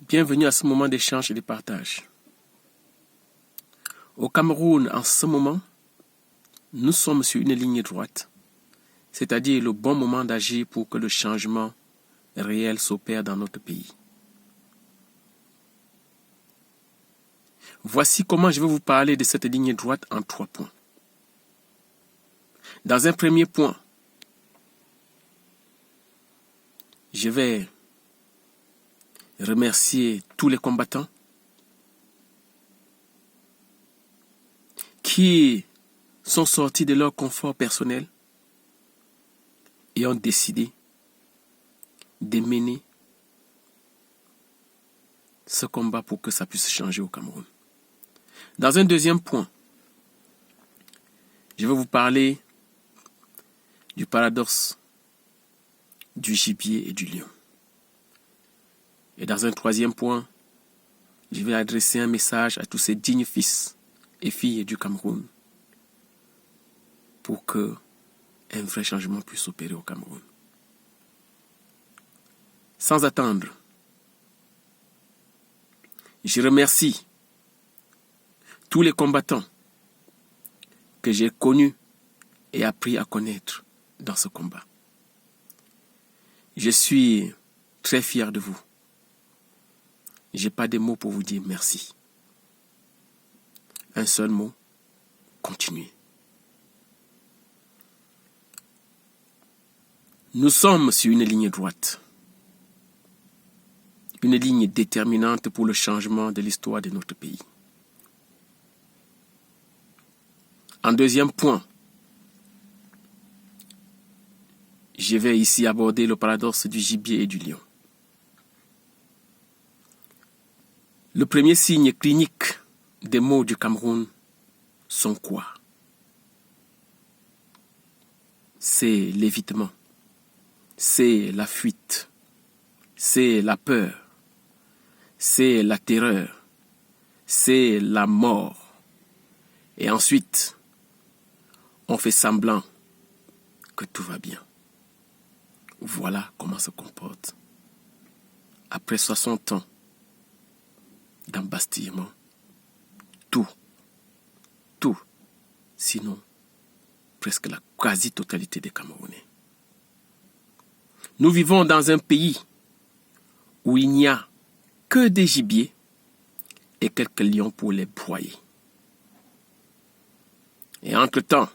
Bienvenue à ce moment d'échange et de partage. Au Cameroun, en ce moment, nous sommes sur une ligne droite, c'est-à-dire le bon moment d'agir pour que le changement réel s'opère dans notre pays. Voici comment je vais vous parler de cette ligne droite en 3 points. Dans un premier point, je vais remercier tous les combattants qui sont sortis de leur confort personnel et ont décidé de mener ce combat pour que ça puisse changer au Cameroun. Dans un deuxième point, je vais vous parler du paradoxe du gibier et du lion. Et dans un troisième point, je vais adresser un message à tous ces dignes fils et filles du Cameroun pour que un vrai changement puisse s'opérer au Cameroun. Sans attendre, je remercie tous les combattants que j'ai connus et appris à connaître dans ce combat. Je suis très fier de vous. Je n'ai pas de mots pour vous dire merci. Un seul mot, continuez. Nous sommes sur une ligne droite. Une ligne déterminante pour le changement de l'histoire de notre pays. En deuxième point, je vais ici aborder le paradoxe du gibier et du lion. Le premier signe clinique des maux du Cameroun sont quoi? C'est l'évitement, c'est la fuite, c'est la peur, c'est la terreur, c'est la mort. Et ensuite, on fait semblant que tout va bien. Voilà comment se comporte, après 60 ans d'embastillement, tout, sinon presque la quasi-totalité des Camerounais. Nous vivons dans un pays où il n'y a que des gibiers et quelques lions pour les broyer. Et entre-temps,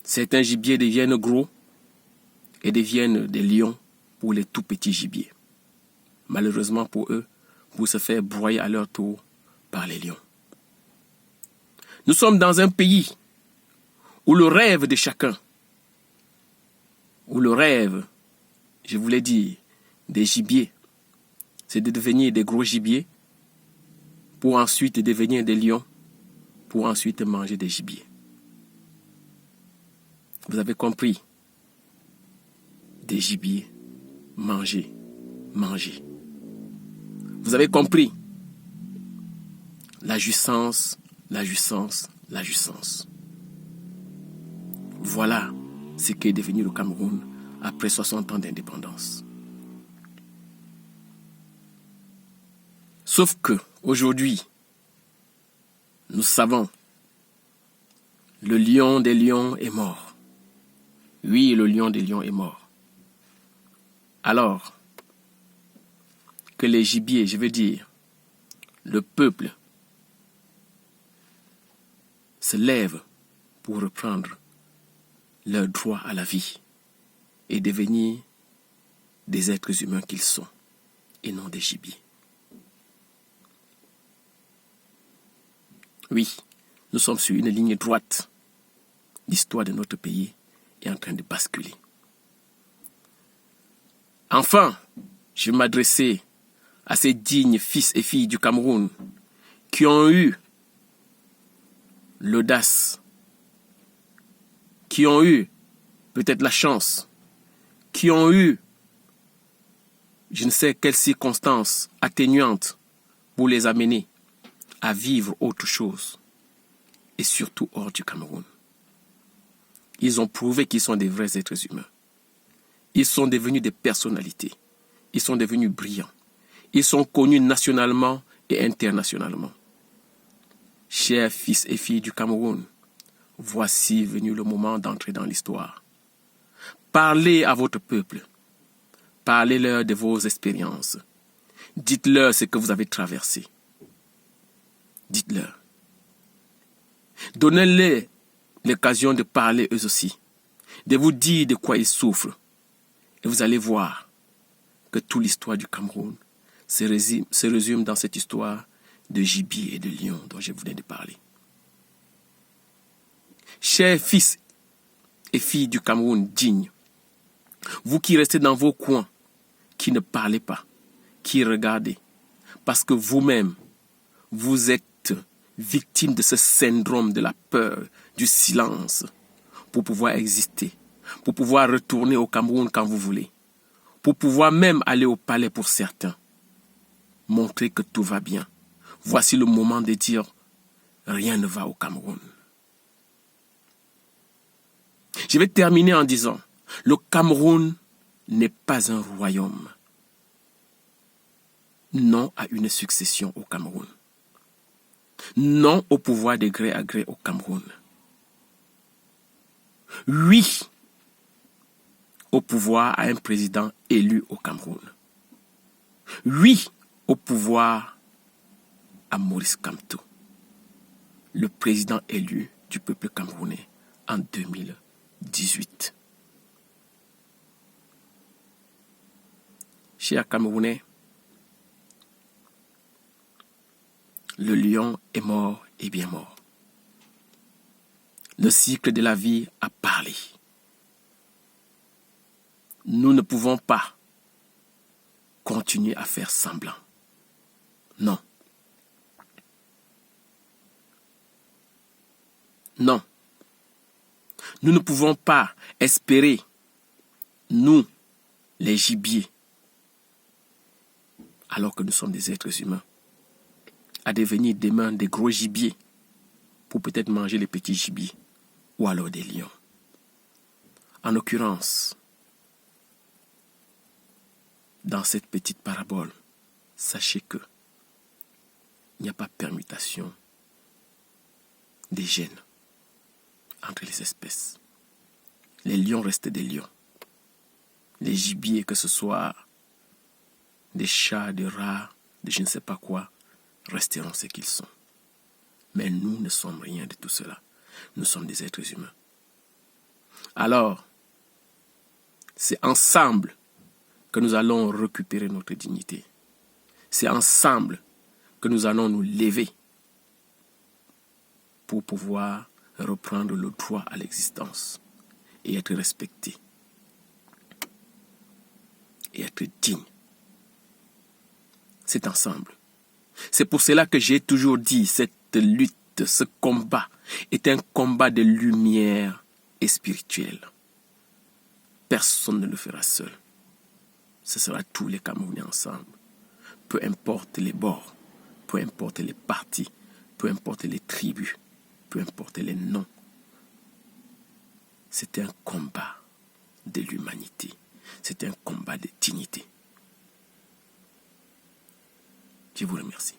certains gibiers deviennent gros et deviennent des lions pour les tout petits gibiers. Malheureusement pour eux, pour se faire broyer à leur tour par les lions. Nous sommes dans un pays où le rêve de chacun, où le rêve, je vous l'ai dit, des gibiers, c'est de devenir des gros gibiers pour ensuite devenir des lions, pour ensuite manger des gibiers. Vous avez compris? Des gibiers, manger. Vous avez compris? La jouissance. Voilà ce qu'est devenu le Cameroun après 60 ans d'indépendance. Sauf que, aujourd'hui, nous savons, le lion des lions est mort. Oui, le lion des lions est mort. Alors, que les gibiers, je veux dire, le peuple, se lèvent pour reprendre leur droit à la vie et devenir des êtres humains qu'ils sont et non des gibiers. Oui, nous sommes sur une ligne droite. L'histoire de notre pays est en train de basculer. Enfin, je vais m'adresser à ces dignes fils et filles du Cameroun qui ont eu l'audace, qui ont eu peut-être la chance, qui ont eu je ne sais quelles circonstances atténuantes pour les amener à vivre autre chose, et surtout hors du Cameroun. Ils ont prouvé qu'ils sont des vrais êtres humains. Ils sont devenus des personnalités. Ils sont devenus brillants. Ils sont connus nationalement et internationalement. Chers fils et filles du Cameroun, voici venu le moment d'entrer dans l'histoire. Parlez à votre peuple. Parlez-leur de vos expériences. Dites-leur ce que vous avez traversé. Dites-leur. Donnez-leur l'occasion de parler eux aussi, de vous dire de quoi ils souffrent. Et vous allez voir que toute l'histoire du Cameroun se résume dans cette histoire de gibier et de lion dont je venais de parler. Chers fils et filles du Cameroun dignes, vous qui restez dans vos coins, qui ne parlez pas, qui regardez, parce que vous-même, vous êtes victime de ce syndrome de la peur, du silence, pour pouvoir exister, pour pouvoir retourner au Cameroun quand vous voulez, pour pouvoir même aller au palais pour certains, montrer que tout va bien. Voici le moment de dire, rien ne va au Cameroun. Je vais terminer en disant, le Cameroun n'est pas un royaume. Non à une succession au Cameroun. Non au pouvoir de gré à gré au Cameroun. Oui au pouvoir à un président élu au Cameroun. Oui au pouvoir à Maurice Kamto, le président élu du peuple camerounais en 2018. Chers Camerounais, le lion est mort et bien mort. Le cycle de la vie a parlé. Nous ne pouvons pas continuer à faire semblant. Non. Non. Nous ne pouvons pas espérer, nous, les gibiers, alors que nous sommes des êtres humains, à devenir demain des gros gibiers pour peut-être manger les petits gibiers ou alors des lions. En l'occurrence, dans cette petite parabole, sachez que il n'y a pas permutation des gènes entre les espèces. Les lions restent des lions. Les gibiers, que ce soit des chats, des rats, de je ne sais pas quoi, resteront ce qu'ils sont. Mais nous ne sommes rien de tout cela. Nous sommes des êtres humains. Alors, c'est ensemble que nous allons récupérer notre dignité. C'est ensemble que nous allons nous lever pour pouvoir reprendre le droit à l'existence et être respecté et être digne. C'est ensemble. C'est pour cela que j'ai toujours dit, cette lutte, ce combat est un combat de lumière et spirituel. Personne ne le fera seul. Ce sera tous les Camerounais ensemble. Peu importe les bords, peu importe les partis, peu importe les tribus, peu importe les noms. C'est un combat de l'humanité. C'est un combat de dignité. Je vous remercie.